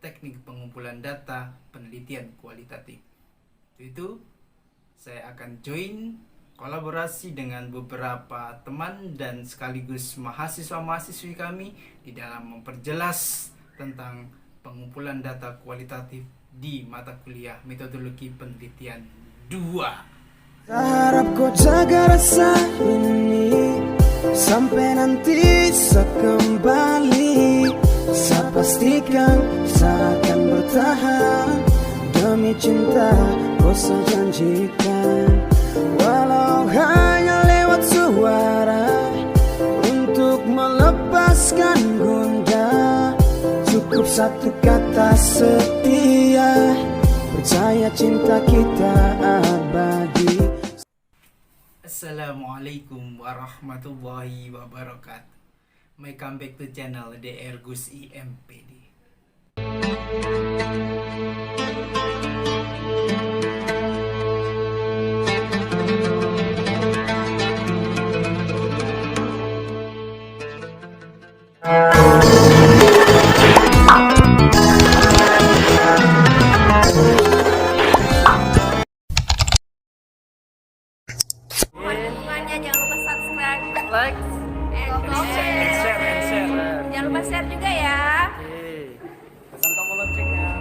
teknik pengumpulan data penelitian kualitatif. Itu saya akan join kolaborasi dengan beberapa teman dan sekaligus mahasiswa-mahasiswi kami di dalam memperjelas tentang pengumpulan data kualitatif di mata kuliah metodologi penelitian 2. Harap kau jaga rasa ini sampai nanti saya kembali. Saya pastikan saya akan bertahan demi cinta kau saya janjikan. Walau hanya lewat suara untuk melepaskan gundah, cukup satu kata setia, percaya cinta kita abadi. Assalamualaikum warahmatullahi wabarakatuh. My come back to channel DR Gus IMPD. Dukungannya jangan lupa subscribe, Like, comment, share. jangan lupa share juga ya. Pesan tombol loncengnya.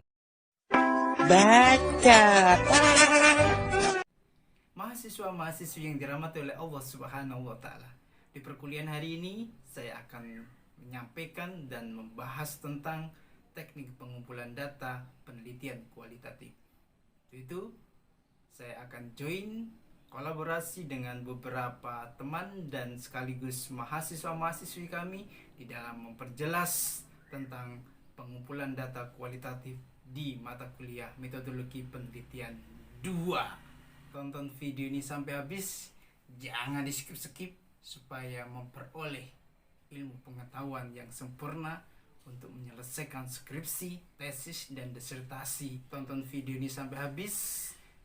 Baca. Mahasiswa-mahasiswi yang dirahmati oleh Allah Subhanahu wa Ta'ala, di perkuliahan hari ini saya akan menyampaikan dan membahas tentang teknik pengumpulan data penelitian kualitatif. Itu saya akan join kolaborasi dengan beberapa teman dan sekaligus mahasiswa-mahasiswi kami di dalam memperjelas tentang pengumpulan data kualitatif di mata kuliah metodologi penelitian 2. Tonton video ini sampai habis, jangan di skip-skip supaya memperoleh ilmu pengetahuan yang sempurna untuk menyelesaikan skripsi, tesis, dan disertasi. Tonton video ini sampai habis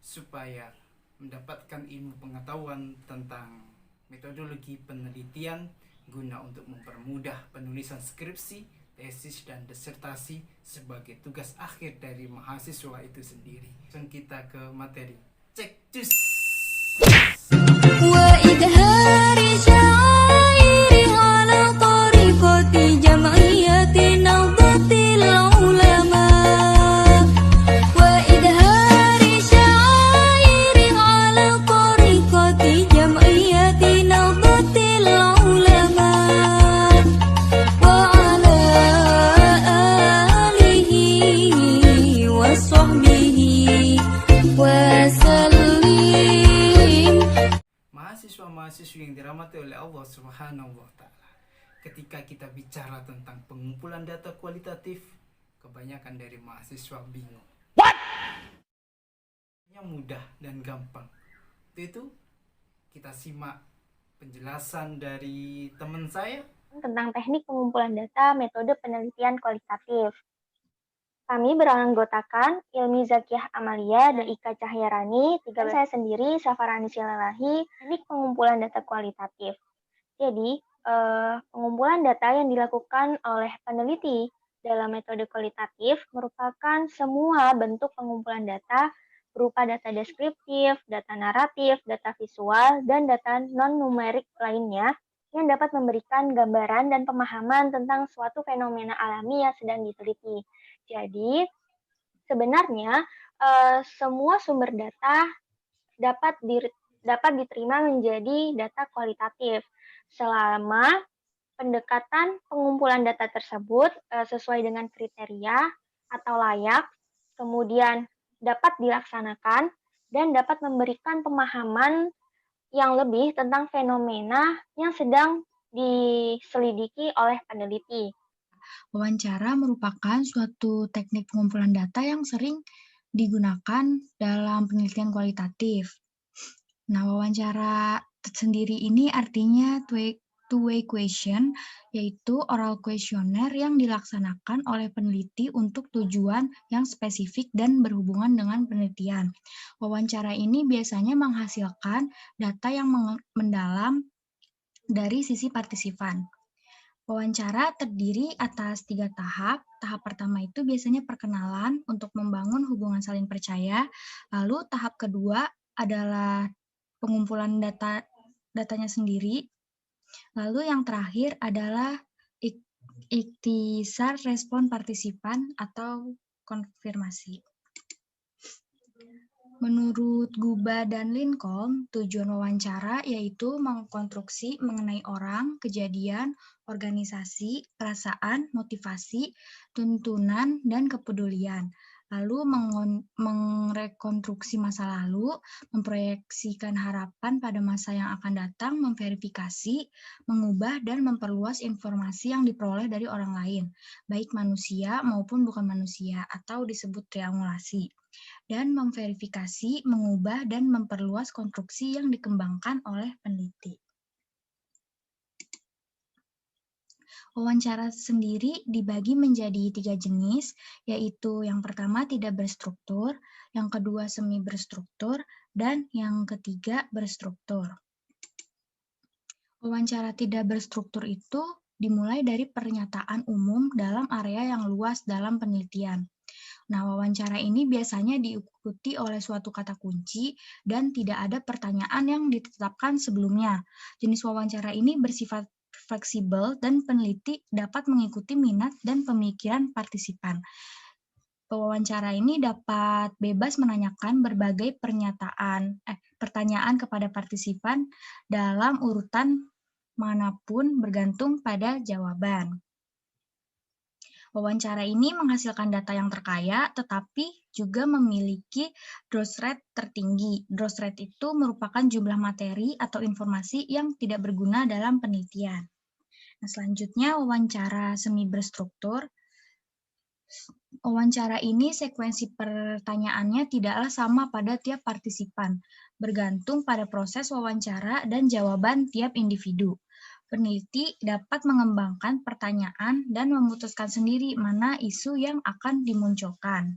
supaya mendapatkan ilmu pengetahuan tentang metodologi penelitian guna untuk mempermudah penulisan skripsi, tesis, dan disertasi sebagai tugas akhir dari mahasiswa itu sendiri. Langsung kita ke materi. Cek cus. وإظهار شعائر على طريقة جمعية نهضة العلماء وإظهار شعائر على طريقة جمعية نهضة العلماء وعلى آله وصحبه وسلم. Mahasiswa-mahasiswi yang dirahmati oleh Allah Subhanahu wa Ta'ala, ketika kita bicara tentang pengumpulan data kualitatif, kebanyakan dari mahasiswa bingung. Yang mudah dan gampang. Itu kita simak penjelasan dari teman saya. Tentang teknik pengumpulan data metode penelitian kualitatif. Kami beranggotakan Ilmi Zakiyah Amalia dan Ika Cahyarani, dan saya sendiri Safarani Silalahi, teknik pengumpulan data kualitatif. Jadi, pengumpulan data yang dilakukan oleh peneliti dalam metode kualitatif merupakan semua bentuk pengumpulan data berupa data deskriptif, data naratif, data visual, dan data non-numerik lainnya yang dapat memberikan gambaran dan pemahaman tentang suatu fenomena alami yang sedang diteliti. Jadi, sebenarnya semua sumber data dapat diterima menjadi data kualitatif selama pendekatan pengumpulan data tersebut sesuai dengan kriteria atau layak, kemudian dapat dilaksanakan dan dapat memberikan pemahaman yang lebih tentang fenomena yang sedang diselidiki oleh peneliti. Wawancara merupakan suatu teknik pengumpulan data yang sering digunakan dalam penelitian kualitatif. Nah, wawancara sendiri ini artinya two-way question, yaitu oral questionnaire yang dilaksanakan oleh peneliti untuk tujuan yang spesifik dan berhubungan dengan penelitian. Wawancara ini biasanya menghasilkan data yang mendalam dari sisi partisipan. Wawancara terdiri atas 3 tahap. Tahap pertama itu biasanya perkenalan untuk membangun hubungan saling percaya. Lalu tahap kedua adalah pengumpulan datanya sendiri. Lalu yang terakhir adalah ikhtisar respon partisipan atau konfirmasi. Menurut Guba dan Lincoln, tujuan wawancara yaitu mengkonstruksi mengenai orang, kejadian, organisasi, perasaan, motivasi, tuntunan, dan kepedulian. Lalu merekonstruksi masa lalu, memproyeksikan harapan pada masa yang akan datang, memverifikasi, mengubah, dan memperluas informasi yang diperoleh dari orang lain, baik manusia maupun bukan manusia, atau disebut triangulasi, dan memverifikasi, mengubah, dan memperluas konstruksi yang dikembangkan oleh peneliti. Wawancara sendiri dibagi menjadi 3 jenis, yaitu yang pertama tidak berstruktur, yang kedua semi berstruktur, dan yang ketiga berstruktur. Wawancara tidak berstruktur itu dimulai dari pernyataan umum dalam area yang luas dalam penelitian. Nah, wawancara ini biasanya diikuti oleh suatu kata kunci dan tidak ada pertanyaan yang ditetapkan sebelumnya. Jenis wawancara ini bersifat fleksibel dan peneliti dapat mengikuti minat dan pemikiran partisipan. Pewawancara ini dapat bebas menanyakan berbagai pertanyaan kepada partisipan dalam urutan manapun bergantung pada jawaban. Wawancara ini menghasilkan data yang terkaya, tetapi juga memiliki dross rate tertinggi. Dross rate itu merupakan jumlah materi atau informasi yang tidak berguna dalam penelitian. Nah, selanjutnya wawancara semi berstruktur. Wawancara ini sekuensi pertanyaannya tidaklah sama pada tiap partisipan, bergantung pada proses wawancara dan jawaban tiap individu. Peneliti dapat mengembangkan pertanyaan dan memutuskan sendiri mana isu yang akan dimunculkan.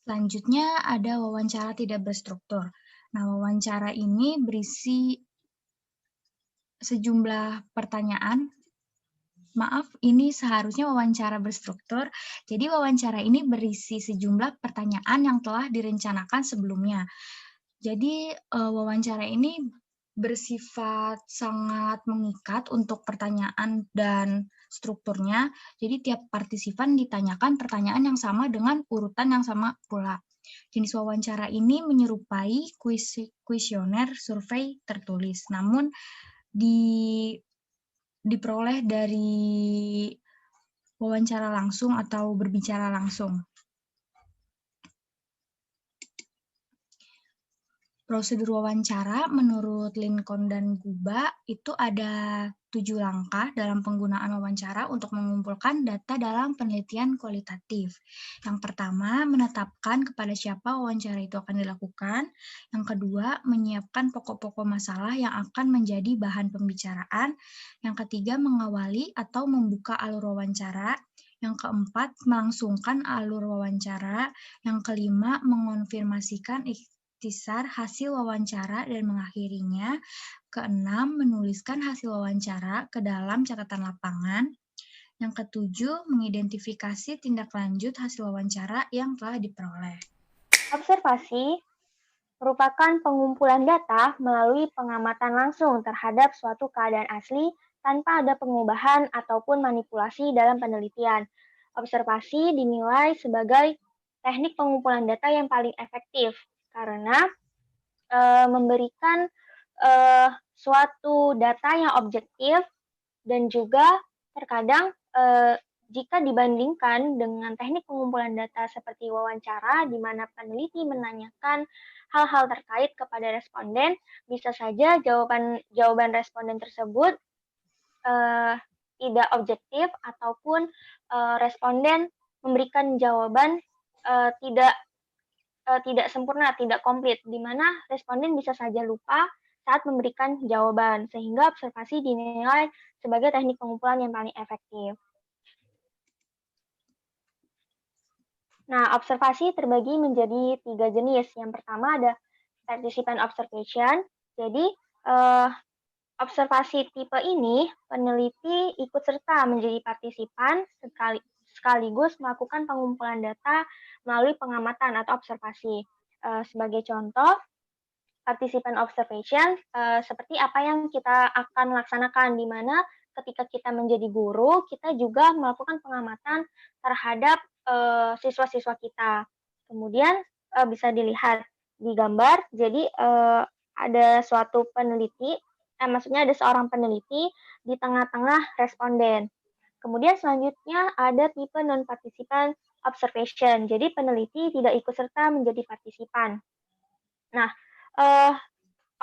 Selanjutnya ada wawancara tidak berstruktur. Nah, wawancara ini berisi sejumlah pertanyaan. Maaf, ini seharusnya wawancara berstruktur. Jadi wawancara ini berisi sejumlah pertanyaan yang telah direncanakan sebelumnya. Jadi wawancara ini bersifat sangat mengikat untuk pertanyaan dan strukturnya. Jadi tiap partisipan ditanyakan pertanyaan yang sama dengan urutan yang sama pula. Jenis wawancara ini menyerupai kuesioner survei tertulis, namun diperoleh dari wawancara langsung atau berbicara langsung. Prosedur wawancara menurut Lincoln dan Guba itu ada 7 langkah dalam penggunaan wawancara untuk mengumpulkan data dalam penelitian kualitatif. Yang pertama, menetapkan kepada siapa wawancara itu akan dilakukan. Yang kedua, menyiapkan pokok-pokok masalah yang akan menjadi bahan pembicaraan. Yang ketiga, mengawali atau membuka alur wawancara. Yang keempat, melangsungkan alur wawancara. Yang kelima, mengonfirmasikan ikhtisar hasil wawancara dan mengakhirinya. Keenam, menuliskan hasil wawancara ke dalam catatan lapangan. Yang ketujuh, mengidentifikasi tindak lanjut hasil wawancara yang telah diperoleh. Observasi merupakan pengumpulan data melalui pengamatan langsung terhadap suatu keadaan asli tanpa ada pengubahan ataupun manipulasi dalam penelitian. Observasi dinilai sebagai teknik pengumpulan data yang paling efektif karena memberikan suatu data yang objektif dan juga terkadang jika dibandingkan dengan teknik pengumpulan data seperti wawancara di mana peneliti menanyakan hal-hal terkait kepada responden, bisa saja jawaban responden tersebut tidak objektif ataupun responden memberikan jawaban tidak sempurna, tidak komplit, di mana responden bisa saja lupa saat memberikan jawaban, sehingga observasi dinilai sebagai teknik pengumpulan yang paling efektif. Nah, observasi terbagi menjadi 3 jenis. Yang pertama ada participant observation, jadi Observasi tipe ini, peneliti ikut serta menjadi partisipan sekaligus melakukan pengumpulan data melalui pengamatan atau observasi. Sebagai contoh, partisipan observation seperti apa yang kita akan laksanakan, di mana ketika kita menjadi guru, kita juga melakukan pengamatan terhadap siswa-siswa kita. Kemudian bisa dilihat di gambar, jadi ada suatu peneliti, maksudnya ada seorang peneliti di tengah-tengah responden. Kemudian selanjutnya ada tipe non-participant observation, jadi peneliti tidak ikut serta menjadi partisipan. Nah, eh,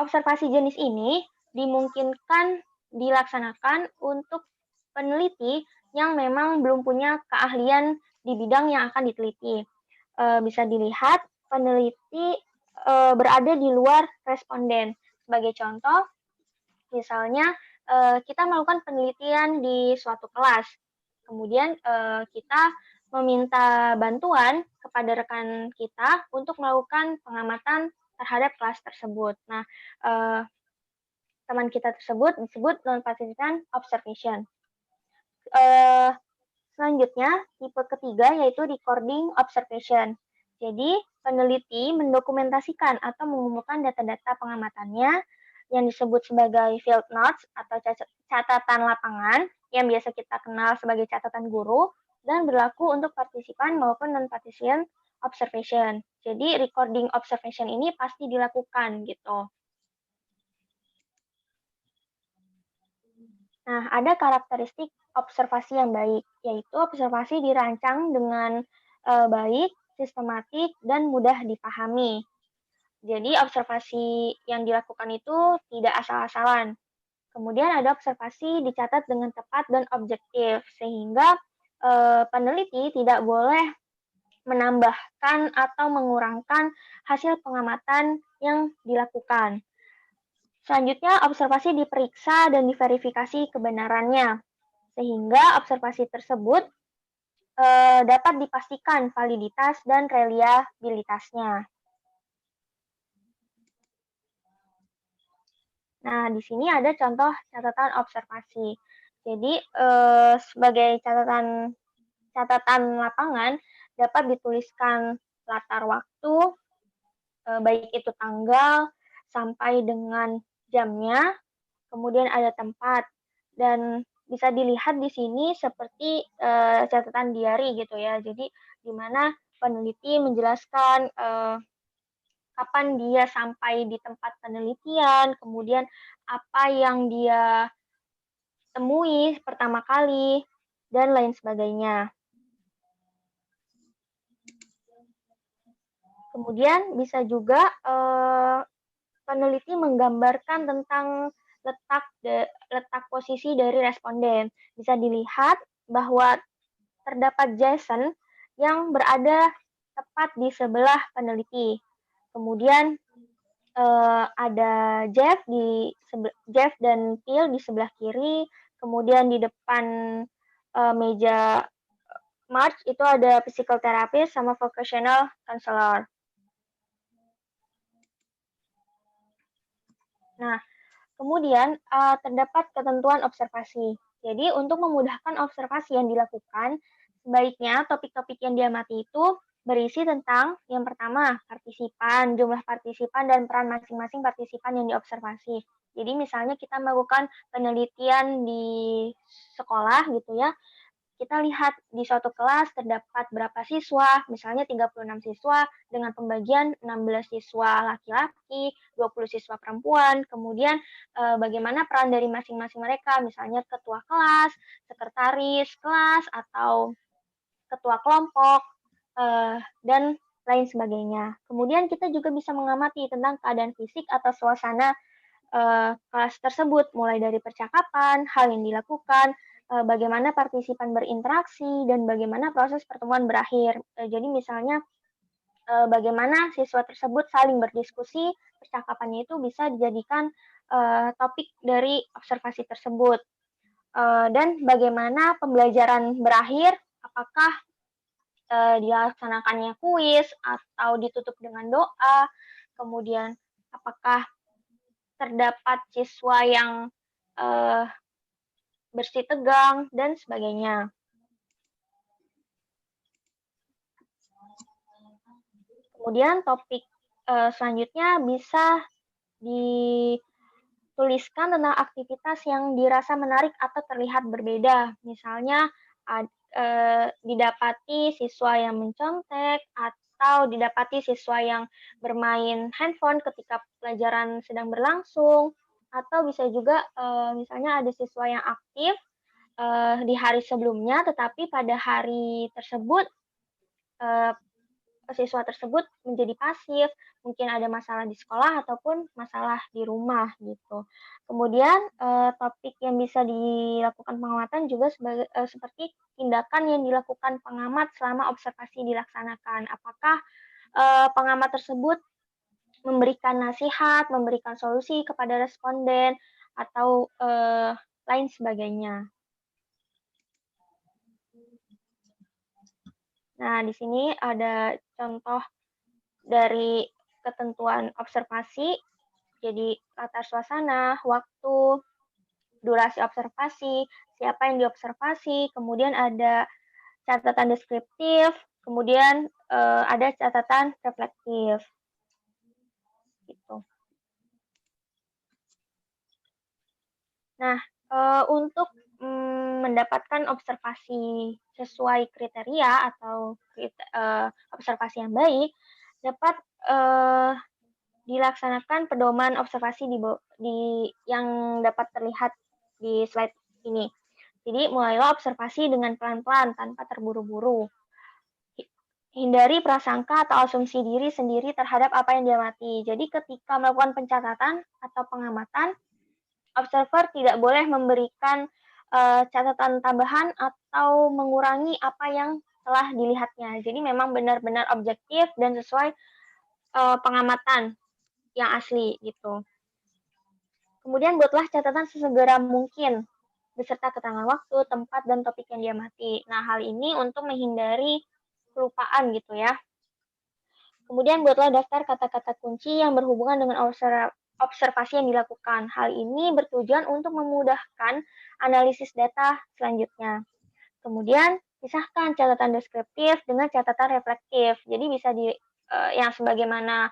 observasi jenis ini dimungkinkan dilaksanakan untuk peneliti yang memang belum punya keahlian di bidang yang akan diteliti. Bisa dilihat peneliti berada di luar responden. Sebagai contoh, misalnya kita melakukan penelitian di suatu kelas, kemudian kita meminta bantuan kepada rekan kita untuk melakukan pengamatan terhadap kelas tersebut. Nah, teman kita tersebut disebut non-participant observation. Selanjutnya, tipe ketiga yaitu recording observation. Jadi, peneliti mendokumentasikan atau mengumpulkan data-data pengamatannya yang disebut sebagai field notes atau catatan lapangan yang biasa kita kenal sebagai catatan guru dan berlaku untuk partisipan maupun non-participant observation. Jadi, recording observation ini pasti dilakukan gitu. Nah, ada karakteristik observasi yang baik, yaitu observasi dirancang dengan baik, sistematik, dan mudah dipahami. Jadi, observasi yang dilakukan itu tidak asal-asalan. Kemudian ada observasi dicatat dengan tepat dan objektif, sehingga peneliti tidak boleh menambahkan atau mengurangkan hasil pengamatan yang dilakukan. Selanjutnya, observasi diperiksa dan diverifikasi kebenarannya, sehingga observasi tersebut dapat dipastikan validitas dan reliabilitasnya. Nah, di sini ada contoh catatan observasi. Jadi, sebagai catatan lapangan dapat dituliskan latar waktu, baik itu tanggal sampai dengan jamnya, kemudian ada tempat, dan bisa dilihat di sini seperti catatan diary gitu ya. Jadi di mana peneliti menjelaskan kapan dia sampai di tempat penelitian, kemudian apa yang dia temui pertama kali, dan lain sebagainya. Kemudian bisa juga peneliti menggambarkan tentang letak posisi dari responden. Bisa dilihat bahwa terdapat Jason yang berada tepat di sebelah peneliti. Kemudian ada Jeff dan Phil di sebelah kiri. Kemudian di depan meja March itu ada physical therapist sama vocational counselor. Nah, kemudian terdapat ketentuan observasi. Jadi untuk memudahkan observasi yang dilakukan, sebaiknya topik-topik yang diamati itu berisi tentang yang pertama, partisipan, jumlah partisipan, dan peran masing-masing partisipan yang diobservasi. Jadi misalnya kita melakukan penelitian di sekolah gitu ya, kita lihat di suatu kelas terdapat berapa siswa, misalnya 36 siswa dengan pembagian 16 siswa laki-laki, 20 siswa perempuan, kemudian bagaimana peran dari masing-masing mereka, misalnya ketua kelas, sekretaris kelas, atau ketua kelompok, dan lain sebagainya. Kemudian kita juga bisa mengamati tentang keadaan fisik atau suasana kelas tersebut, mulai dari percakapan, hal yang dilakukan, bagaimana partisipan berinteraksi, dan bagaimana proses pertemuan berakhir. Jadi misalnya bagaimana siswa tersebut saling berdiskusi, percakapannya itu bisa dijadikan topik dari observasi tersebut. Dan bagaimana pembelajaran berakhir, apakah dilaksanakannya kuis atau ditutup dengan doa, kemudian apakah terdapat siswa yang bersih tegang, dan sebagainya. Kemudian topik selanjutnya bisa dituliskan tentang aktivitas yang dirasa menarik atau terlihat berbeda. Misalnya didapati siswa yang mencontek atau didapati siswa yang bermain handphone ketika pelajaran sedang berlangsung, atau bisa juga misalnya ada siswa yang aktif di hari sebelumnya, tetapi pada hari tersebut siswa tersebut menjadi pasif, mungkin ada masalah di sekolah ataupun masalah di rumah gitu. Kemudian topik yang bisa dilakukan pengamatan juga seperti tindakan yang dilakukan pengamat selama observasi dilaksanakan. Apakah pengamat tersebut memberikan nasihat, memberikan solusi kepada responden, atau lain sebagainya. Nah, di sini ada contoh dari ketentuan observasi, jadi latar suasana, waktu, durasi observasi, siapa yang diobservasi, kemudian ada catatan deskriptif, kemudian ada catatan reflektif. Gitu. Nah, untuk mendapatkan observasi sesuai kriteria atau observasi yang baik, dapat dilaksanakan pedoman observasi yang dapat terlihat di slide ini. Jadi mulailah observasi dengan pelan-pelan tanpa terburu-buru. Hindari prasangka atau asumsi diri sendiri terhadap apa yang diamati. Jadi ketika melakukan pencatatan atau pengamatan, observer tidak boleh memberikan catatan tambahan atau mengurangi apa yang telah dilihatnya. Jadi memang benar-benar objektif dan sesuai pengamatan yang asli gitu. Kemudian buatlah catatan sesegera mungkin beserta keterangan waktu, tempat, dan topik yang diamati. Nah, hal ini untuk menghindari kelupaan gitu ya. Kemudian buatlah daftar kata-kata kunci yang berhubungan dengan observasi yang dilakukan. Hal ini bertujuan untuk memudahkan analisis data selanjutnya. Kemudian pisahkan catatan deskriptif dengan catatan reflektif. Jadi bisa yang sebagaimana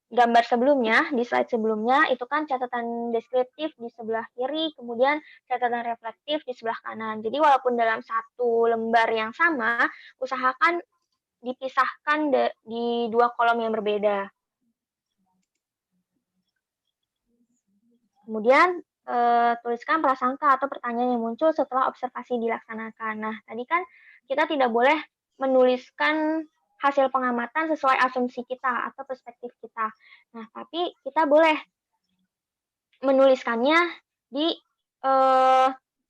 gambar sebelumnya, di slide sebelumnya, itu kan catatan deskriptif di sebelah kiri, kemudian catatan reflektif di sebelah kanan. Jadi walaupun dalam satu lembar yang sama, usahakan dipisahkan di dua kolom yang berbeda. Kemudian tuliskan prasangka atau pertanyaan yang muncul setelah observasi dilaksanakan. Nah, tadi kan kita tidak boleh menuliskan hasil pengamatan sesuai asumsi kita atau perspektif kita. Nah, tapi kita boleh menuliskannya di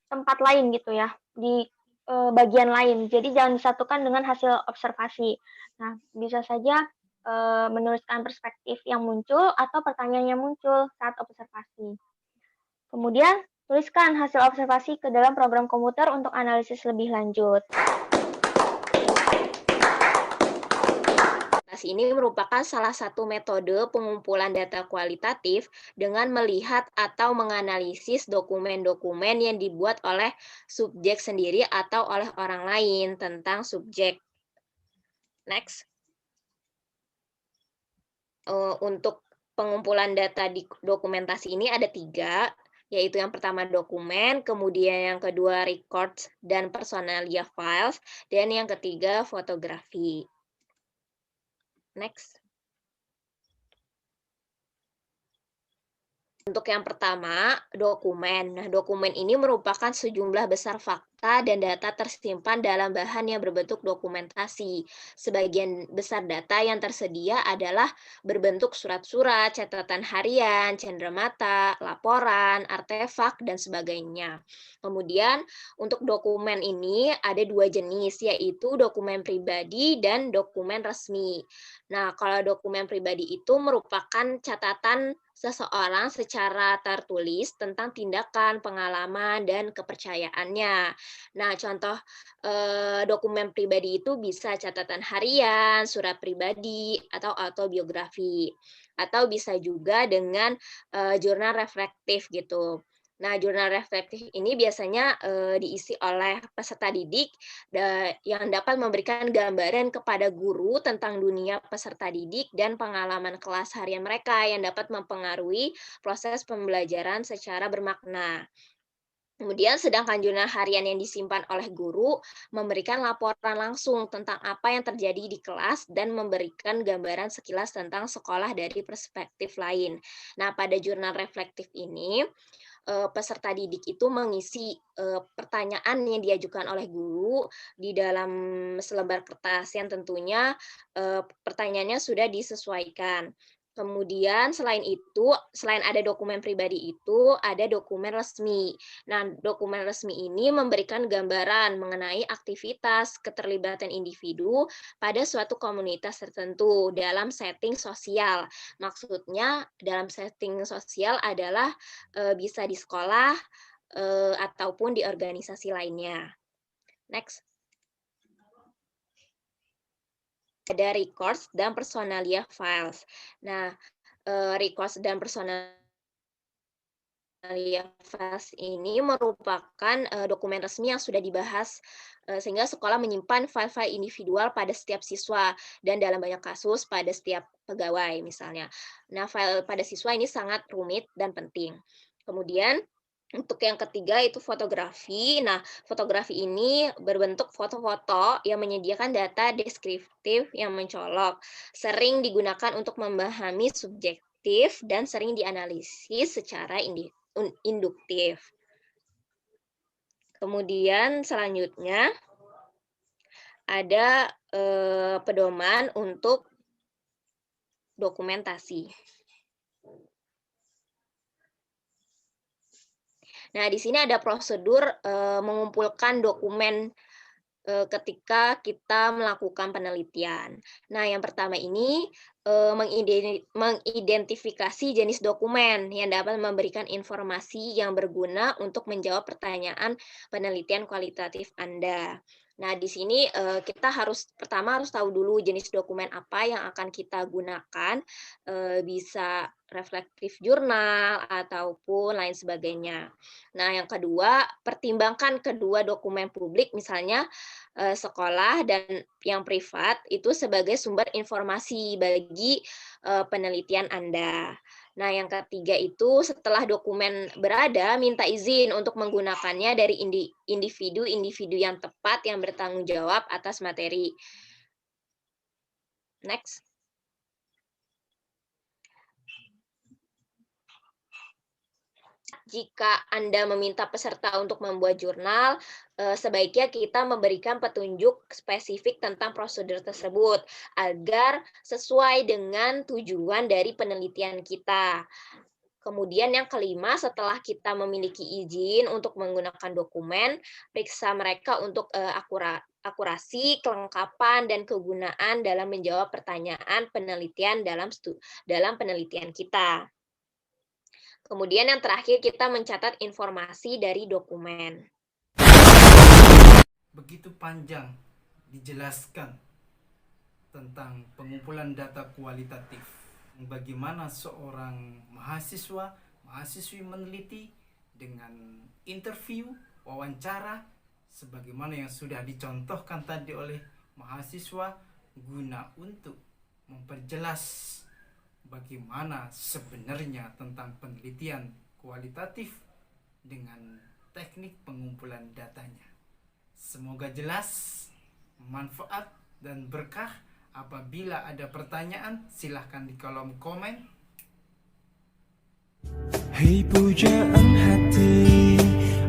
tempat lain gitu ya, di bagian lain. Jadi jangan disatukan dengan hasil observasi. Nah, bisa saja menuliskan perspektif yang muncul atau pertanyaan yang muncul saat observasi. Kemudian, tuliskan hasil observasi ke dalam program komputer untuk analisis lebih lanjut. Ini merupakan salah satu metode pengumpulan data kualitatif dengan melihat atau menganalisis dokumen-dokumen yang dibuat oleh subjek sendiri atau oleh orang lain tentang subjek. Next. Untuk pengumpulan data di dokumentasi ini ada 3, yaitu yang pertama dokumen, kemudian yang kedua records dan personalia files, dan yang ketiga fotografi. Next. Untuk yang pertama, dokumen. Nah, dokumen ini merupakan sejumlah besar fakta dan data tersimpan dalam bahan yang berbentuk dokumentasi. Sebagian besar data yang tersedia adalah berbentuk surat-surat, catatan harian, cenderamata, laporan, artefak, dan sebagainya. Kemudian, untuk dokumen ini ada 2 jenis, yaitu dokumen pribadi dan dokumen resmi. Nah, kalau dokumen pribadi itu merupakan catatan seseorang secara tertulis tentang tindakan, pengalaman, dan kepercayaannya. Nah, contoh dokumen pribadi itu bisa catatan harian, surat pribadi, atau autobiografi. Atau bisa juga dengan jurnal reflektif gitu. Nah, jurnal reflektif ini biasanya diisi oleh peserta didik yang dapat memberikan gambaran kepada guru tentang dunia peserta didik dan pengalaman kelas harian mereka yang dapat mempengaruhi proses pembelajaran secara bermakna. Kemudian sedangkan jurnal harian yang disimpan oleh guru memberikan laporan langsung tentang apa yang terjadi di kelas dan memberikan gambaran sekilas tentang sekolah dari perspektif lain. Nah, pada jurnal reflektif ini peserta didik itu mengisi pertanyaan yang diajukan oleh guru di dalam selembar kertas yang tentunya pertanyaannya sudah disesuaikan. Kemudian selain itu, selain ada dokumen pribadi itu, ada dokumen resmi. Nah, dokumen resmi ini memberikan gambaran mengenai aktivitas keterlibatan individu pada suatu komunitas tertentu dalam setting sosial. Maksudnya dalam setting sosial adalah bisa di sekolah ataupun di organisasi lainnya. Next. Ada records dan personalia files. Nah, records dan personalia files ini merupakan dokumen resmi yang sudah dibahas sehingga sekolah menyimpan file-file individual pada setiap siswa dan dalam banyak kasus pada setiap pegawai misalnya. Nah, file pada siswa ini sangat rumit dan penting. Kemudian untuk yang ketiga itu fotografi. Nah, fotografi ini berbentuk foto-foto yang menyediakan data deskriptif yang mencolok. Sering digunakan untuk memahami subjektif dan sering dianalisis secara induktif. Kemudian selanjutnya ada pedoman untuk dokumentasi. Nah, di sini ada prosedur mengumpulkan dokumen ketika kita melakukan penelitian. Nah, yang pertama ini mengidentifikasi jenis dokumen yang dapat memberikan informasi yang berguna untuk menjawab pertanyaan penelitian kualitatif Anda. Nah, di sini kita pertama harus tahu dulu jenis dokumen apa yang akan kita gunakan, bisa reflektif jurnal ataupun lain sebagainya. Nah, yang kedua, pertimbangkan kedua dokumen publik, misalnya sekolah dan yang privat, itu sebagai sumber informasi bagi penelitian Anda. Nah, yang ketiga itu setelah dokumen berada, minta izin untuk menggunakannya dari individu-individu yang tepat yang bertanggung jawab atas materi. Next. Jika Anda meminta peserta untuk membuat jurnal, sebaiknya kita memberikan petunjuk spesifik tentang prosedur tersebut agar sesuai dengan tujuan dari penelitian kita. Kemudian yang kelima, setelah kita memiliki izin untuk menggunakan dokumen, periksa mereka untuk akurasi, kelengkapan, dan kegunaan dalam menjawab pertanyaan penelitian dalam penelitian kita. Kemudian yang terakhir, kita mencatat informasi dari dokumen. Begitu panjang dijelaskan tentang pengumpulan data kualitatif. Bagaimana seorang mahasiswi meneliti dengan interview, wawancara, sebagaimana yang sudah dicontohkan tadi oleh mahasiswa, guna untuk memperjelas bagaimana sebenarnya tentang penelitian kualitatif dengan teknik pengumpulan datanya. Semoga jelas, manfaat, dan berkah. Apabila ada pertanyaan, silahkan di kolom komen. Hei pujaan hati,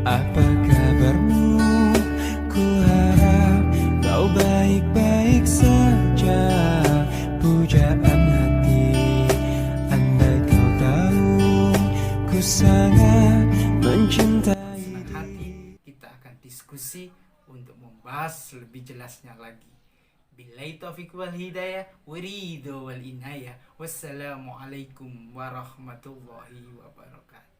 apa kabarmu? Ku harap kau baik-baik saja. Pujaan hati, andai kau tahu, ku sangat mencintai. Senang hati kita akan diskusi untuk membahas lebih jelasnya lagi. Billahi taufiq wal hidayah, warido wal inayah. Wassalamualaikum warahmatullahi wabarakatuh.